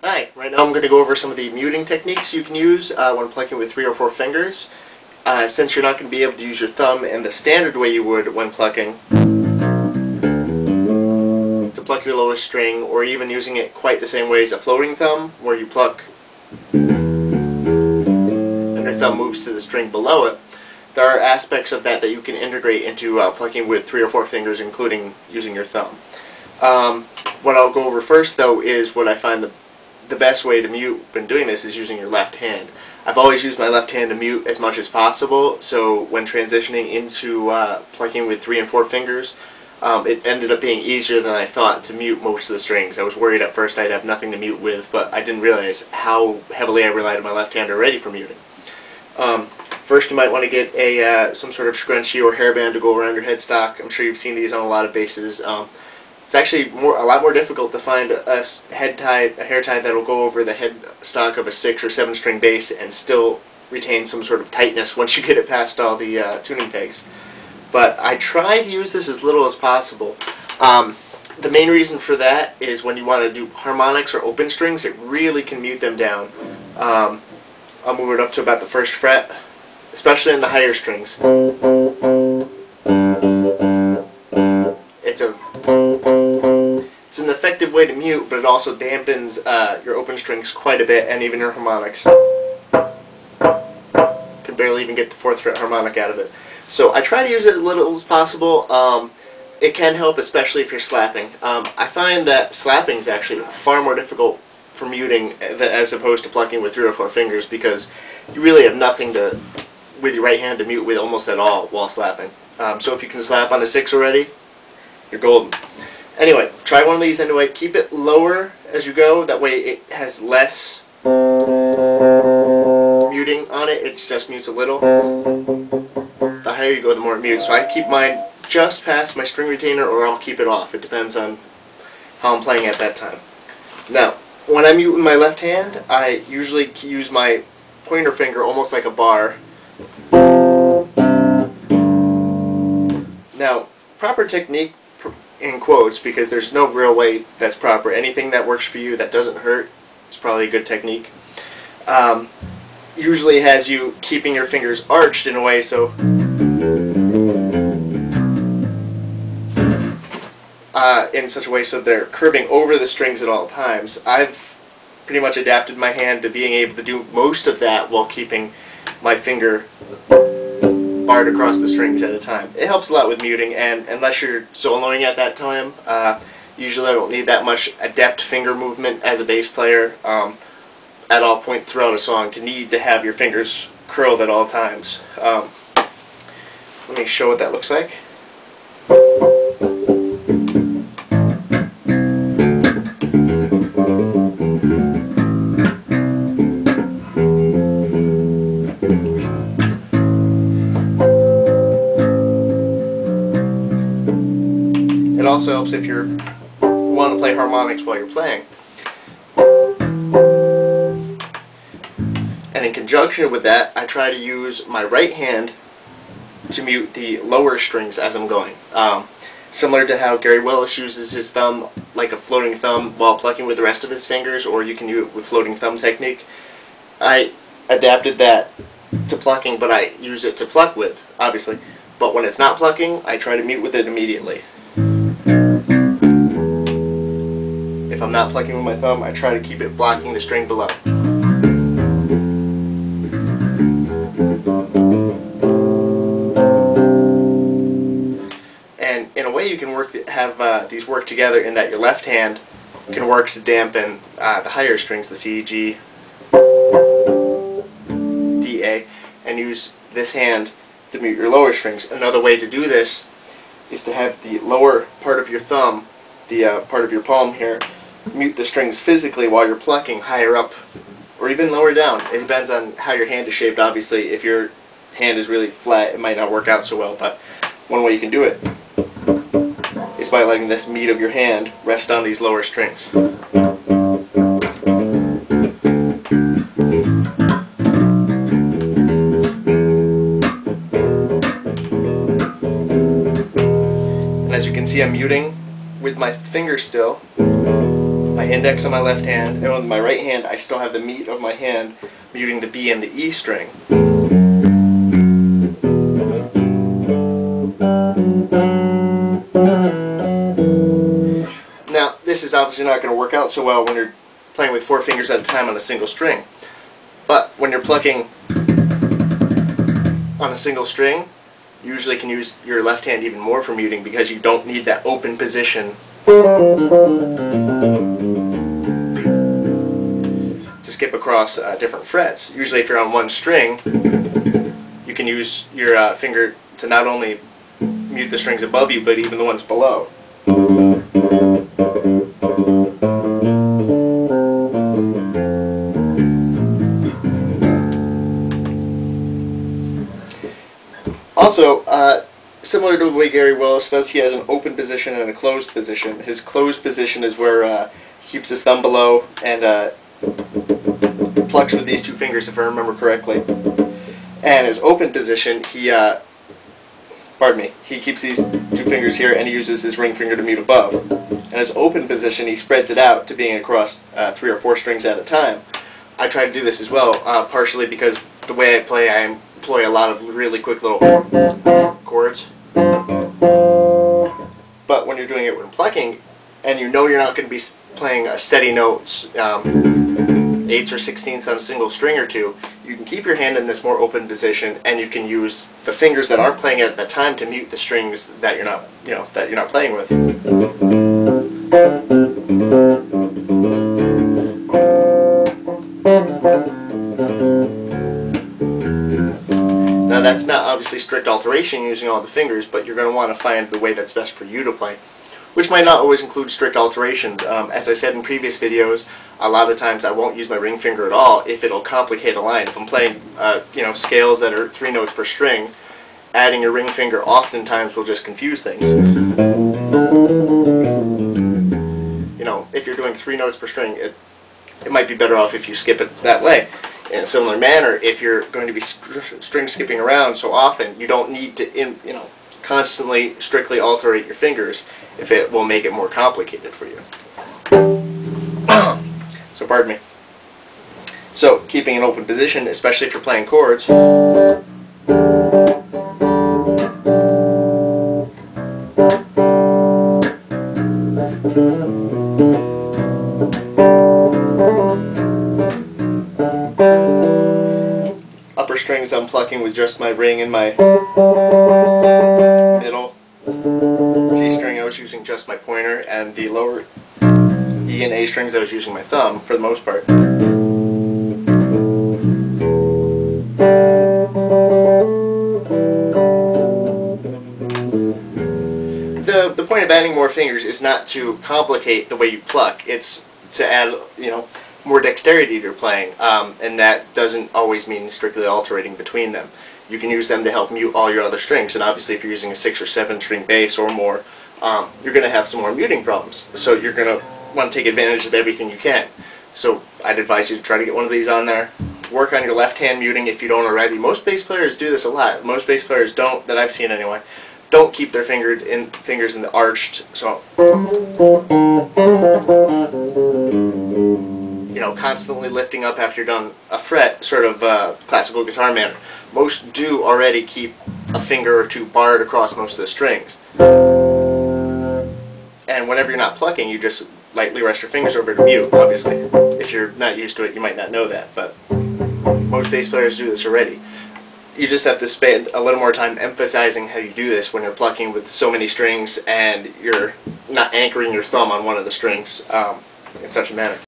Hi, right now I'm going to go over some of the muting techniques you can use when plucking with 3 or 4 fingers. Since you're not going to be able to use your thumb in the standard way you would when plucking, to pluck your lowest string, or even using it quite the same way as a floating thumb, where you pluck and your thumb moves to the string below it, there are aspects of that that you can integrate into plucking with 3 or 4 fingers, including using your thumb. What I'll go over first, though, is what I find the best way to mute when doing this is using your left hand. I've always used my left hand to mute as much as possible, so when transitioning into plucking with 3 and 4 fingers, it ended up being easier than I thought to mute most of the strings. I was worried at first I'd have nothing to mute with, but I didn't realize how heavily I relied on my left hand already for muting. First, you might want to get some sort of scrunchie or hairband to go around your headstock. I'm sure you've seen these on a lot of basses. It's actually a lot more difficult to find a hair tie that will go over the headstock of a 6 or 7 string bass and still retain some sort of tightness once you get it past all the tuning pegs. But I try to use this as little as possible. The main reason for that is when you want to do harmonics or open strings, it really can mute them down. I'll move it up to about the 1st fret, especially in the higher strings. It's an effective way to mute, but it also dampens your open strings quite a bit, and even your harmonics. Can barely even get the 4th fret harmonic out of it. So I try to use it as little as possible. It can help, especially if you're slapping. I find that slapping is actually far more difficult for muting as opposed to plucking with 3 or 4 fingers, because you really have nothing with your right hand to mute with almost at all while slapping. So if you can slap on a 6 already, you're golden. Anyway, try one of these anyway. Keep it lower as you go. That way it has less muting on it. It just mutes a little. The higher you go, the more it mutes. So I keep mine just past my string retainer, or I'll keep it off. It depends on how I'm playing at that time. Now, when I mute with my left hand, I usually use my pointer finger almost like a bar. Now, proper technique, in quotes, because there's no real way that's proper. Anything that works for you that doesn't hurt is probably a good technique. Usually has you keeping your fingers arched in a way so in such a way so they're curving over the strings at all times. I've pretty much adapted my hand to being able to do most of that while keeping my finger barred across the strings at a time. It helps a lot with muting, and unless you're soloing at that time, usually I don't need that much adept finger movement as a bass player at all points throughout a song to need to have your fingers curled at all times. Let me show what that looks like. It also helps if you want to play harmonics while you're playing. And in conjunction with that, I try to use my right hand to mute the lower strings as I'm going. Similar to how Gary Willis uses his thumb like a floating thumb while plucking with the rest of his fingers, or you can do it with floating thumb technique. I adapted that to plucking, but I use it to pluck with, obviously. But when it's not plucking, I try to mute with it immediately. If I'm not plucking with my thumb, I try to keep it blocking the string below. And in a way you can have these work together in that your left hand can work to dampen the higher strings, the C, G, D, A, and use this hand to mute your lower strings. Another way to do this is to have the lower part of your thumb, the part of your palm here, mute the strings physically while you're plucking higher up or even lower down. It depends on how your hand is shaped, obviously. If your hand is really flat, it might not work out so well, but one way you can do it is by letting this meat of your hand rest on these lower strings. And as you can see, I'm muting with my finger still. My index on my left hand, and with my right hand I still have the meat of my hand muting the B and the E string. Now, this is obviously not going to work out so well when you're playing with 4 fingers at a time on a single string. But when you're plucking on a single string, you usually can use your left hand even more for muting because you don't need that open position to skip across different frets. Usually if you're on one string, you can use your finger to not only mute the strings above you, but even the ones below. Also, similar to the way Gary Willis does, he has an open position and a closed position. His closed position is where he keeps his thumb below and plucks with these 2 fingers, if I remember correctly. And his open position, he keeps these 2 fingers here and he uses his ring finger to mute above. And his open position, he spreads it out to being across 3 or 4 strings at a time. I try to do this as well, partially because the way I play, I employ a lot of really quick little chords. But when you're doing it when plucking, and you know you're not going to be playing steady notes, 8ths or 16ths on a single string or 2, you can keep your hand in this more open position, and you can use the fingers that aren't playing at that time to mute the strings that you're not, that you're not playing with. Now that's not obviously strict alteration using all the fingers, but you're going to want to find the way that's best for you to play, which might not always include strict alterations. As I said in previous videos, a lot of times I won't use my ring finger at all if it'll complicate a line. If I'm playing scales that are 3 notes per string, adding your ring finger oftentimes will just confuse things. If you're doing 3 notes per string, it might be better off if you skip it that way. In a similar manner, if you're going to be string skipping around so often, you don't need to constantly strictly alterate your fingers if it will make it more complicated for you. So pardon me. So keeping an open position, especially if you're playing chords, upper strings I'm plucking with just my ring and my middle. G string I was using just my pointer, and the lower E and A strings I was using my thumb for the most part. The point of adding more fingers is not to complicate the way you pluck, it's to add more dexterity to your playing, and that doesn't always mean strictly alterating between them. You can use them to help mute all your other strings, and obviously if you're using a 6 or 7 string bass or more, you're going to have some more muting problems. So you're going to want to take advantage of everything you can. So I'd advise you to try to get one of these on there. Work on your left hand muting if you don't already. Most bass players do this a lot. Most bass players don't, that I've seen anyway, don't keep their fingers in the arched, so constantly lifting up after you're done a fret, sort of classical guitar manner. Most do already keep a finger or 2 barred across most of the strings. And whenever you're not plucking, you just lightly rest your fingers over to mute, obviously. If you're not used to it, you might not know that, but most bass players do this already. You just have to spend a little more time emphasizing how you do this when you're plucking with so many strings and you're not anchoring your thumb on one of the strings in such a manner.